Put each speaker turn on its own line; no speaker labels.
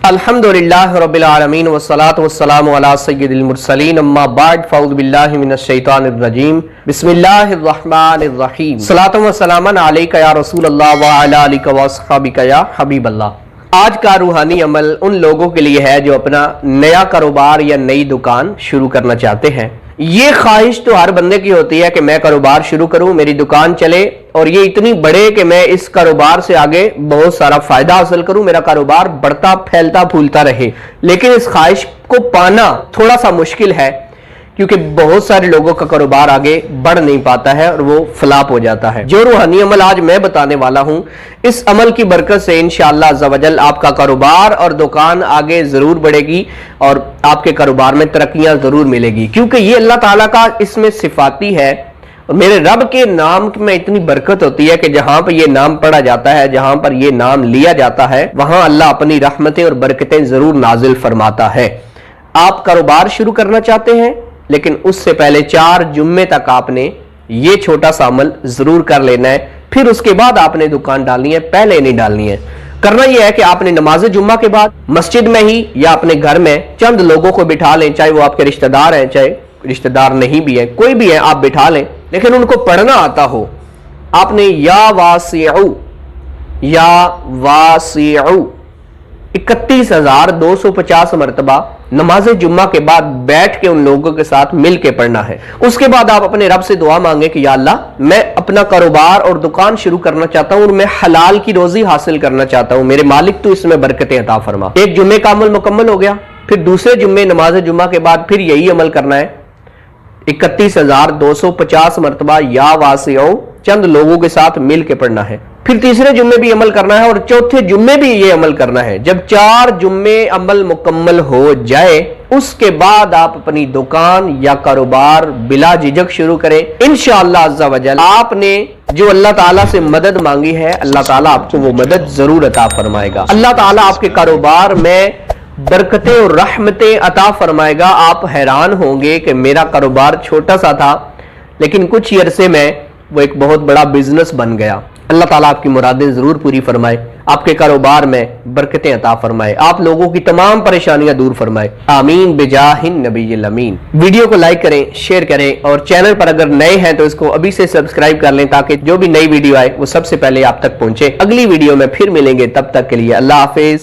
الحمدللہ رب العالمین والصلاة والسلام علی سید المرسلین اما بعد فاعوذ باللہ من الشیطان الرجیم بسم اللہ الرحمن الرحیم صلاۃ و سلاما علیک یا رسول اللہ وعلی آلک واصحابک یا حبیب اللہ۔ آج کا روحانی عمل ان لوگوں کے لیے ہے جو اپنا نیا کاروبار یا نئی دکان شروع کرنا چاہتے ہیں۔ یہ خواہش تو ہر بندے کی ہوتی ہے کہ میں کاروبار شروع کروں، میری دکان چلے اور یہ اتنی بڑے کہ میں اس کاروبار سے آگے بہت سارا فائدہ حاصل کروں، میرا کاروبار بڑھتا پھیلتا پھولتا رہے۔ لیکن اس خواہش کو پانا تھوڑا سا مشکل ہے کیونکہ بہت سارے لوگوں کا کاروبار آگے بڑھ نہیں پاتا ہے اور وہ فلاپ ہو جاتا ہے۔ جو روحانی عمل آج میں بتانے والا ہوں، اس عمل کی برکت سے انشاءاللہ عز و جل آپ کا کاروبار اور دکان آگے ضرور بڑھے گی اور آپ کے کاروبار میں ترقیاں ضرور ملے گی، کیونکہ یہ اللہ تعالیٰ کا اس میں صفاتی ہے۔ اور میرے رب کے نام میں اتنی برکت ہوتی ہے کہ جہاں پر یہ نام پڑھا جاتا ہے، جہاں پر یہ نام لیا جاتا ہے، وہاں اللہ اپنی رحمتیں اور برکتیں ضرور نازل فرماتا ہے۔ آپ کاروبار شروع کرنا چاہتے ہیں لیکن اس سے پہلے 4 جمعے تک آپ نے یہ چھوٹا سا عمل ضرور کر لینا ہے، پھر اس کے بعد آپ نے دکان ڈالنی ہے، پہلے نہیں ڈالنی ہے۔ کرنا یہ ہے کہ آپ نے نماز جمعہ کے بعد مسجد میں ہی یا اپنے گھر میں چند لوگوں کو بٹھا لیں، چاہے وہ آپ کے رشتہ دار ہیں چاہے رشتہ دار نہیں بھی ہیں، کوئی بھی ہے آپ بٹھا لیں، لیکن ان کو پڑھنا آتا ہو۔ آپ نے یا واسعو 31,250 مرتبہ نماز جمعہ کے بعد بیٹھ کے ان لوگوں کے ساتھ مل کے پڑھنا ہے۔ اس کے بعد آپ اپنے رب سے دعا مانگیں کہ یا اللہ میں اپنا کاروبار اور دکان شروع کرنا چاہتا ہوں اور میں حلال کی روزی حاصل کرنا چاہتا ہوں، میرے مالک تو اس میں برکتیں عطا فرما۔ ایک جمعے کا عمل مکمل ہو گیا، پھر دوسرے جمعے نماز جمعہ کے بعد پھر یہی عمل کرنا ہے، 31,250 مرتبہ یا واسعو چند لوگوں کے ساتھ مل کے پڑھنا ہے۔ پھر تیسرے جمعے بھی عمل کرنا ہے اور چوتھے جمعے بھی یہ عمل کرنا ہے۔ جب 4 جمعے عمل مکمل ہو جائے اس کے بعد آپ اپنی دکان یا کاروبار بلا جھجک شروع کریں۔ انشاءاللہ عز و جل آپ نے جو اللہ تعالیٰ سے مدد مانگی ہے، اللہ تعالیٰ آپ کو وہ مدد ضرور عطا فرمائے گا۔ اللہ تعالیٰ آپ کے کاروبار میں برکتیں اور رحمتیں عطا فرمائے گا۔ آپ حیران ہوں گے کہ میرا کاروبار چھوٹا سا تھا لیکن کچھ ہی عرصے میں وہ ایک بہت بڑا بزنس بن گیا۔ اللہ تعالیٰ آپ کی مرادیں ضرور پوری فرمائے، آپ کے کاروبار میں برکتیں عطا فرمائے، آپ لوگوں کی تمام پریشانیاں دور فرمائے، آمین بجاہ النبی الامین۔ ویڈیو کو لائک کریں، شیئر کریں اور چینل پر اگر نئے ہیں تو اس کو ابھی سے سبسکرائب کر لیں تاکہ جو بھی نئی ویڈیو آئے وہ سب سے پہلے آپ تک پہنچے۔ اگلی ویڈیو میں پھر ملیں گے، تب تک کے لیے اللہ حافظ۔